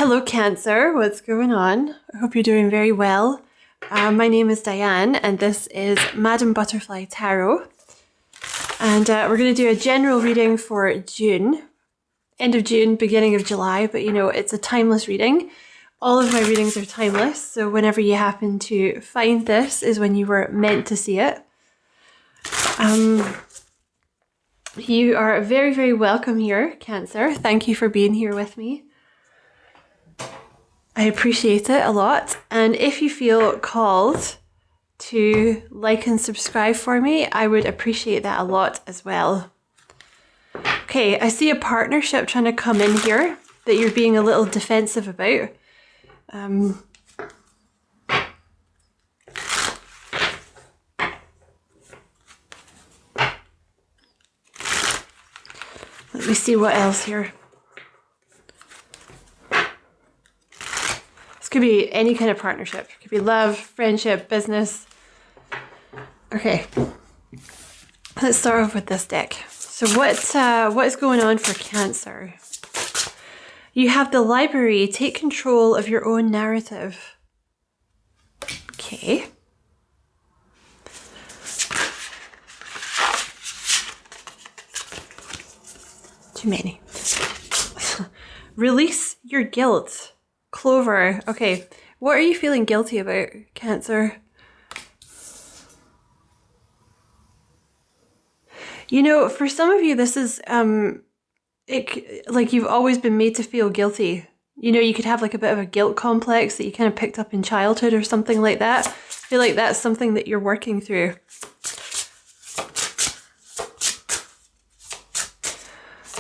Hello, Cancer. What's going on? I hope you're doing very well. My name is Diane, and this is Madam Butterfly Tarot. And we're going to do a general reading for June, end of June, beginning of July. But you know, it's a timeless reading. All of my readings are timeless, so whenever you happen to find this is when you were meant to see it. You are very, very welcome here, Cancer. Thank you for being here with me. I appreciate it a lot. And if you feel called to like and subscribe for me, I would appreciate that a lot as well. Okay, I see a partnership trying to come in here that you're being a little defensive about. Let me see what else here. Could be any kind of partnership. It could be love, friendship, business. Okay, let's start off with this deck. So what is going on for Cancer? You have the library. Take control of your own narrative. Okay. Too many. Release your guilt. Clover. Okay, what are you feeling guilty about, Cancer? You know, for some of you, this is like you've always been made to feel guilty. You know, you could have like a bit of a guilt complex that you kind of picked up in childhood or something like that. I feel like that's something that you're working through.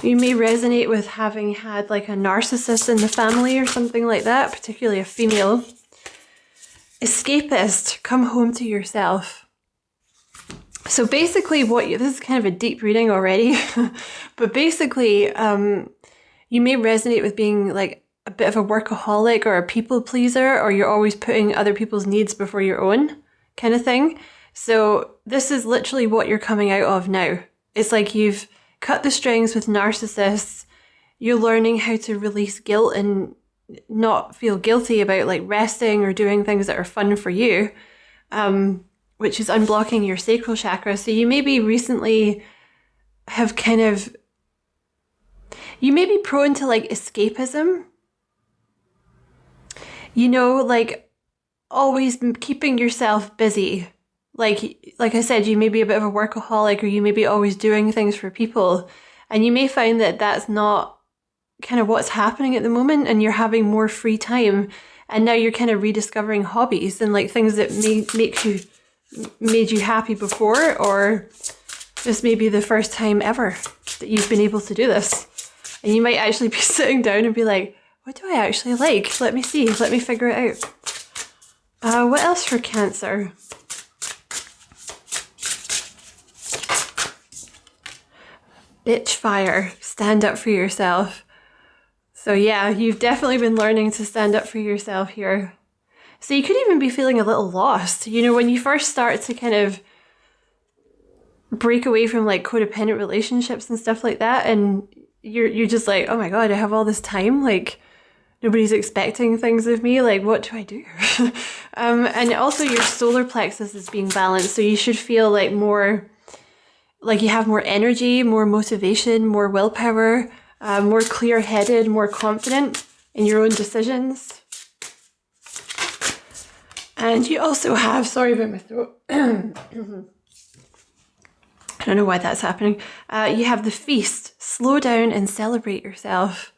You may resonate with having had like a narcissist in the family or something like that, particularly a female. Escapist, come home to yourself. So basically this is kind of a deep reading already, but basically you may resonate with being like a bit of a workaholic or a people pleaser, or you're always putting other people's needs before your own kind of thing. So this is literally what you're coming out of now. It's like you've cut the strings with narcissists. You're learning how to release guilt and not feel guilty about like resting or doing things that are fun for you, which is unblocking your sacral chakra. So you maybe recently have you may be prone to like escapism. You know, like always keeping yourself busy. Like I said, you may be a bit of a workaholic, or you may be always doing things for people, and you may find that that's not kind of what's happening at the moment, and you're having more free time, and now you're kind of rediscovering hobbies and like things that made you happy before, or this may be the first time ever that you've been able to do this, and you might actually be sitting down and be like, what do I actually like? Let me see, let me figure it out. What else for Cancer? Bitch fire, stand up for yourself. So yeah, you've definitely been learning to stand up for yourself here. So you could even be feeling a little lost. You know, when you first start to kind of break away from like codependent relationships and stuff like that, and you're just like, oh my God, I have all this time. Like nobody's expecting things of me. Like, what do I do? And also your solar plexus is being balanced. So you should feel like more like you have more energy, more motivation, more willpower, more clear-headed, more confident in your own decisions. And you also have, sorry about my throat. I don't know why that's happening. You have the feast. Slow down and celebrate yourself.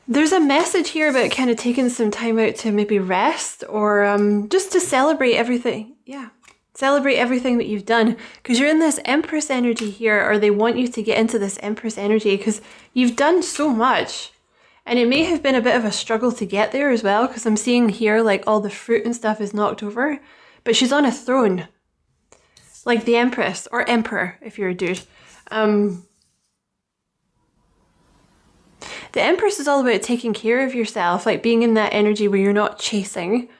There's a message here about kind of taking some time out to maybe rest, or just to celebrate everything. Yeah. Celebrate everything that you've done, because you're in this Empress energy here, or they want you to get into this Empress energy because you've done so much, and it may have been a bit of a struggle to get there as well, because I'm seeing here like all the fruit and stuff is knocked over, but she's on a throne like the Empress, or Emperor if you're a dude. The Empress is all about taking care of yourself, like being in that energy where you're not chasing.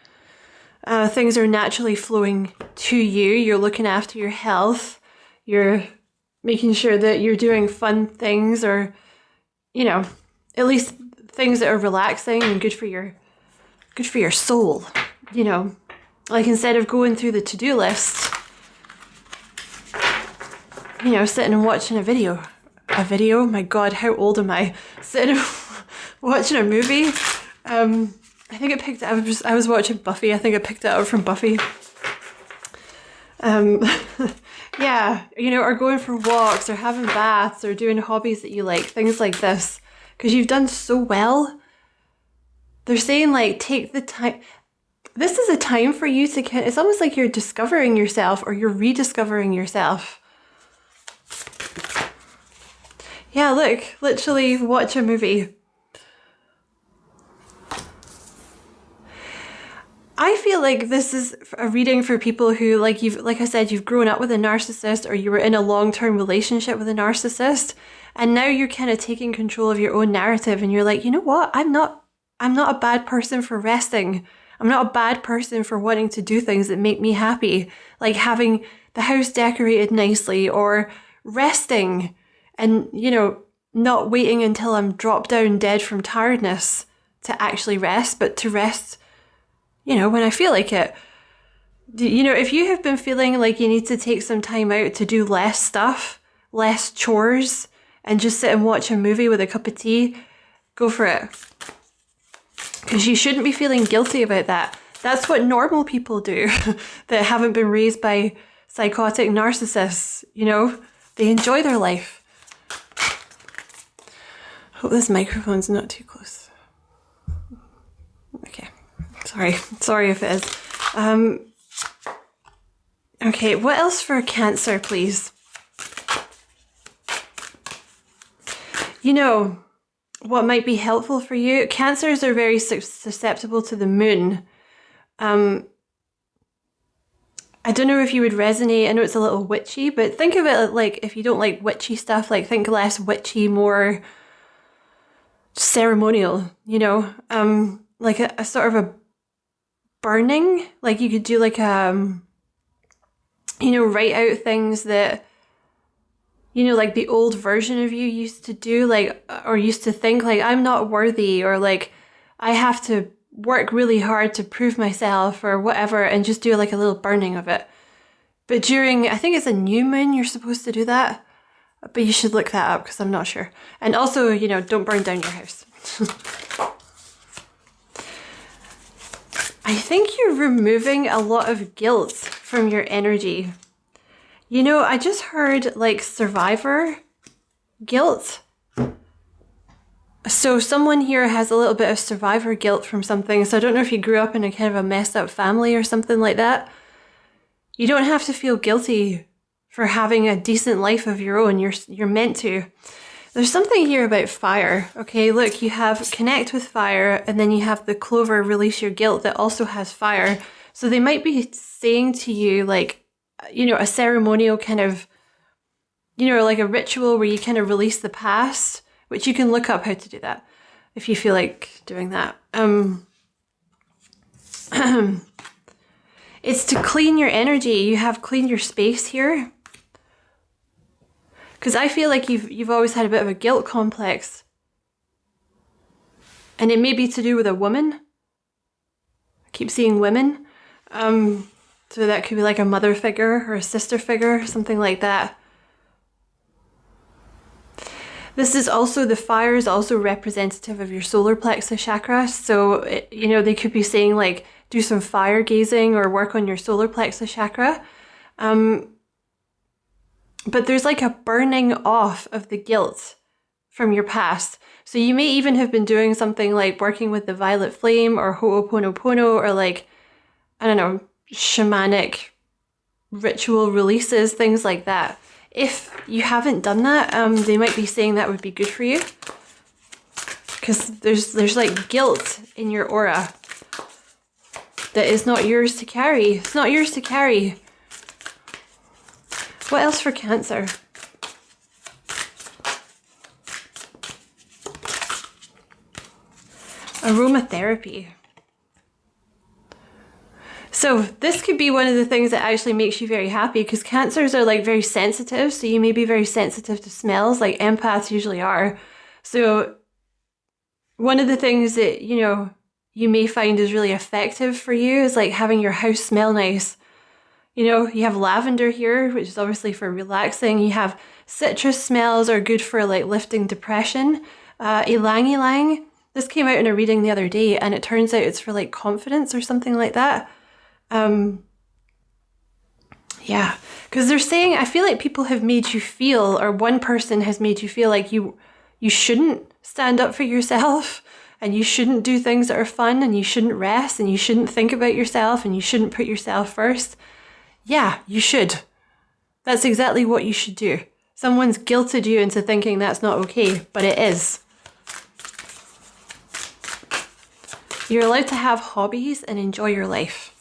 Things are naturally flowing to you. You're looking after your health. You're making sure that you're doing fun things, or, you know, at least things that are relaxing and good for your soul, you know. Like instead of going through the to-do list, you know, sitting and watching a video. A video? My God, how old am I? Sitting and watching a movie. I think I was watching Buffy. I think I picked it up from Buffy. Yeah, you know, or going for walks or having baths or doing hobbies that you like, things like this. Because you've done so well. They're saying like, take the time. This is a time for you to, it's almost like you're discovering yourself or you're rediscovering yourself. Yeah, look, literally watch a movie. I feel like this is a reading for people who, like I said, you've grown up with a narcissist or you were in a long-term relationship with a narcissist, and now you're kind of taking control of your own narrative and you're like, you know what? I'm not a bad person for resting. I'm not a bad person for wanting to do things that make me happy, like having the house decorated nicely or resting and, you know, not waiting until I'm dropped down dead from tiredness to actually rest, but to rest, you know, when I feel like it. You know, if you have been feeling like you need to take some time out to do less stuff, less chores, and just sit and watch a movie with a cup of tea, go for it. Because you shouldn't be feeling guilty about that. That's what normal people do that haven't been raised by psychotic narcissists, you know? They enjoy their life. Hope this microphone's not too close. Okay. Sorry if it is. Okay, what else for Cancer, please? You know, what might be helpful for you? Cancers are very susceptible to the moon. I don't know if you would resonate. I know it's a little witchy, but think of it like, if you don't like witchy stuff, like think less witchy, more ceremonial, you know? Like a sort of a burning, like you could do like you know, write out things that, you know, like the old version of you used to do, like, or used to think like, I'm not worthy, or like, I have to work really hard to prove myself or whatever, and just do like a little burning of it. But during, I think it's a new moon, you're supposed to do that. But you should look that up because I'm not sure. And also, you know, don't burn down your house. I think you're removing a lot of guilt from your energy. You know, I just heard like survivor guilt. So someone here has a little bit of survivor guilt from something. So I don't know if you grew up in a kind of a messed up family or something like that. You don't have to feel guilty for having a decent life of your own. You're meant to. There's something here about fire. Okay, look, you have connect with fire, and then you have the clover, release your guilt, that also has fire. So they might be saying to you, like, you know, a ceremonial kind of, you know, like a ritual where you kind of release the past, which you can look up how to do that if you feel like doing that. It's to clean your energy. You have cleaned your space here. Because I feel like you've always had a bit of a guilt complex. And it may be to do with a woman. I keep seeing women. So that could be like a mother figure or a sister figure, something like that. This is also, the fire is also representative of your solar plexus chakra. So, you know, they could be saying like, do some fire gazing or work on your solar plexus chakra. But there's like a burning off of the guilt from your past. So you may even have been doing something like working with the violet flame or ho'oponopono, or like, I don't know, shamanic ritual releases, things like that. If you haven't done that, they might be saying that would be good for you. Because there's like guilt in your aura that is not yours to carry. It's not yours to carry. What else for Cancer? Aromatherapy. So this could be one of the things that actually makes you very happy, because Cancers are like very sensitive. So you may be very sensitive to smells, like empaths usually are. So one of the things that, you know, you may find is really effective for you is like having your house smell nice. You know, you have lavender here, which is obviously for relaxing. You have citrus smells are good for like lifting depression. Ylang ylang, this came out in a reading the other day, and it turns out it's for like confidence or something like that. Yeah, because they're saying, I feel like people have made you feel, or one person has made you feel like you shouldn't stand up for yourself, and you shouldn't do things that are fun, and you shouldn't rest, and you shouldn't think about yourself, and you shouldn't put yourself first. Yeah, you should. That's exactly what you should do. Someone's guilted you into thinking that's not okay, but it is. You're allowed to have hobbies and enjoy your life.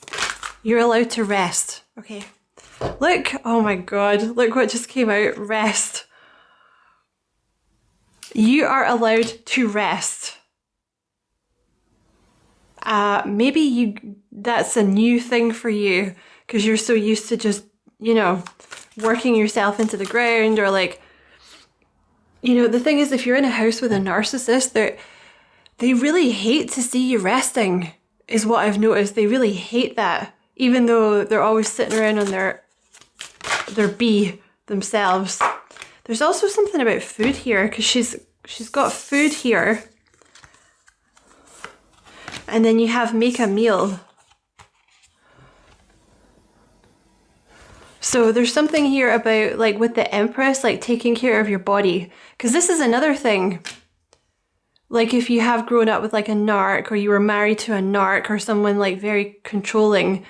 You're allowed to rest, okay? Look, oh my God, look what just came out, rest. You are allowed to rest. Maybe that's a new thing for you because you're so used to just, you know, working yourself into the ground, or like, you know, the thing is, if you're in a house with a narcissist, they really hate to see you resting, is what I've noticed. They really hate that, even though they're always sitting around on their bee themselves. There's also something about food here, because she's got food here. And then you have make a meal. So there's something here about, like, with the Empress, like taking care of your body. Because this is another thing. Like if you have grown up with like a narc, or you were married to a narc, or someone like very controlling,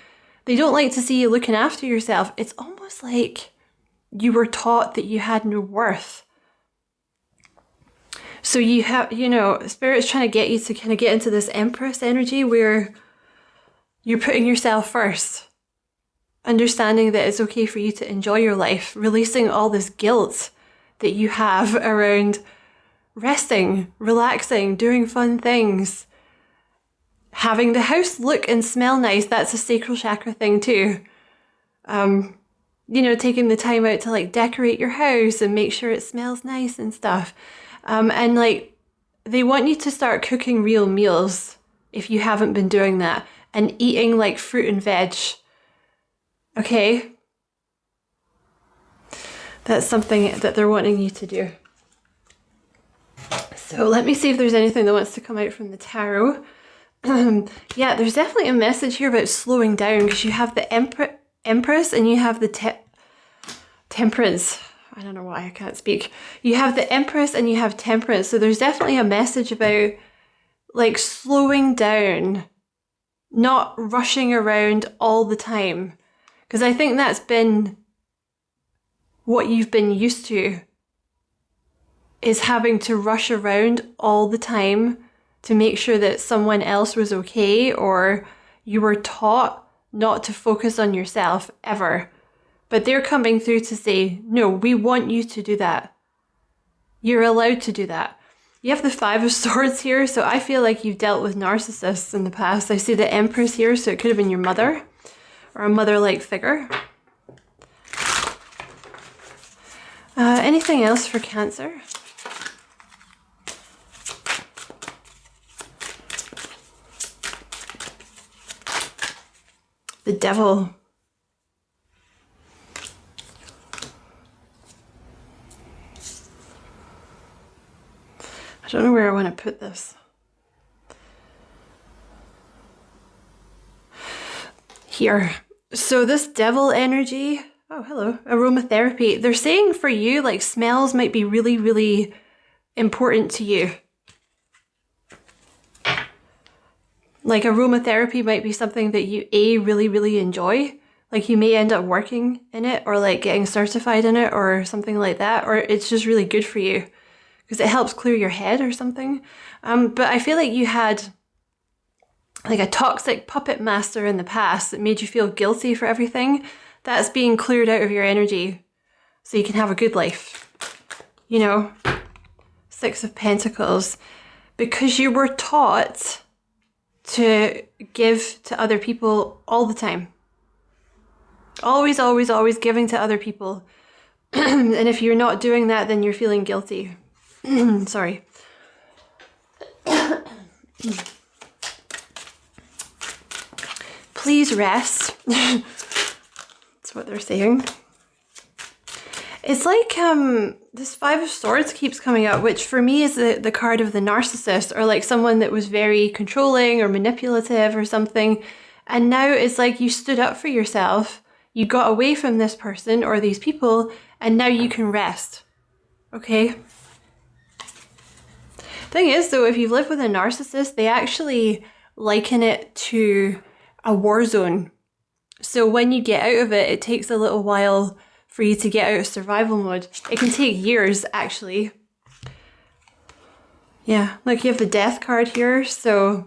they don't like to see you looking after yourself. It's almost like you were taught that you had no worth. So you have, you know, Spirit's trying to get you to kind of get into this Empress energy where you're putting yourself first. Understanding that it's okay for you to enjoy your life. Releasing all this guilt that you have around resting, relaxing, doing fun things. Having the house look and smell nice. That's a sacral chakra thing too. You know, taking the time out to like decorate your house and make sure it smells nice and stuff. And like, they want you to start cooking real meals if you haven't been doing that, and eating like fruit and veg. Okay? That's something that they're wanting you to do. So let me see if there's anything that wants to come out from the tarot. Yeah, there's definitely a message here about slowing down, because you have the Empress and you have the Temperance. I don't know why I can't speak. You have the Empress and you have Temperance. So there's definitely a message about like slowing down, not rushing around all the time. Because I think that's been what you've been used to, is having to rush around all the time to make sure that someone else was okay, or you were taught not to focus on yourself ever. But they're coming through to say, no, we want you to do that. You're allowed to do that. You have the Five of Swords here, so I feel like you've dealt with narcissists in the past. I see the Empress here, so it could have been your mother, or a mother-like figure. Anything else for Cancer? The Devil. I don't know where I want to put this. Here. So this Devil energy, oh, hello, aromatherapy. They're saying for you, like, smells might be really, really important to you. Like aromatherapy might be something that you really, really enjoy. Like you may end up working in it, or like getting certified in it, or something like that. Or it's just really good for you because it helps clear your head or something. But I feel like you had like a toxic puppet master in the past that made you feel guilty for everything. That's being cleared out of your energy so you can have a good life. You know, Six of Pentacles. Because you were taught to give to other people all the time. Always, always, always giving to other people. And if you're not doing that, then you're feeling guilty. Sorry. Please rest. That's what they're saying. It's like this Five of Swords keeps coming up, which for me is the card of the narcissist, or like someone that was very controlling or manipulative or something. And now it's like you stood up for yourself, you got away from this person or these people, and now you can rest. Okay? Thing is though, if you've lived with a narcissist, they actually liken it to a war zone. So when you get out of it, it takes a little while for you to get out of survival mode. It can take years, actually. Yeah, look, you have the death card here, so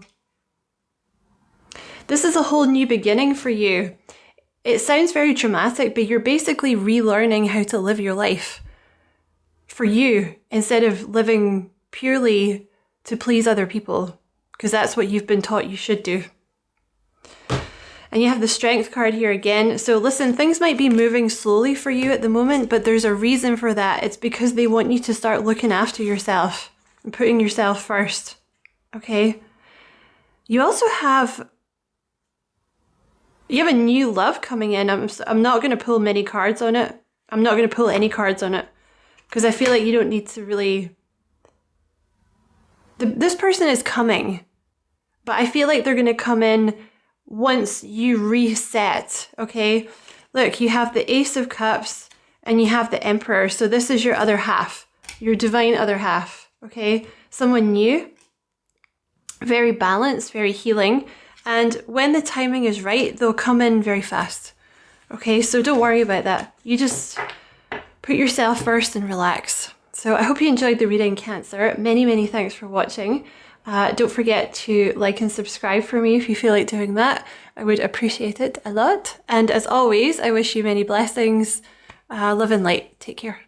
this is a whole new beginning for you. It sounds very dramatic, but you're basically relearning how to live your life for you instead of living purely to please other people, because that's what you've been taught you should do. And you have the Strength card here again. So listen, things might be moving slowly for you at the moment, but there's a reason for that. It's because they want you to start looking after yourself and putting yourself first. Okay? You also have a new love coming in. I'm not going to pull many cards on it. I'm not going to pull any cards on it because I feel like you don't need to really... This person is coming, but I feel like they're going to come in once you reset, okay? Look, you have the Ace of Cups and you have the Emperor. So this is your other half, your divine other half, okay? Someone new, very balanced, very healing. And when the timing is right, they'll come in very fast, okay? So don't worry about that. You just put yourself first and relax. So I hope you enjoyed the reading, Cancer. Many, many thanks for watching. Don't forget to like and subscribe for me if you feel like doing that. I would appreciate it a lot. And as always, I wish you many blessings. Love and light. Take care.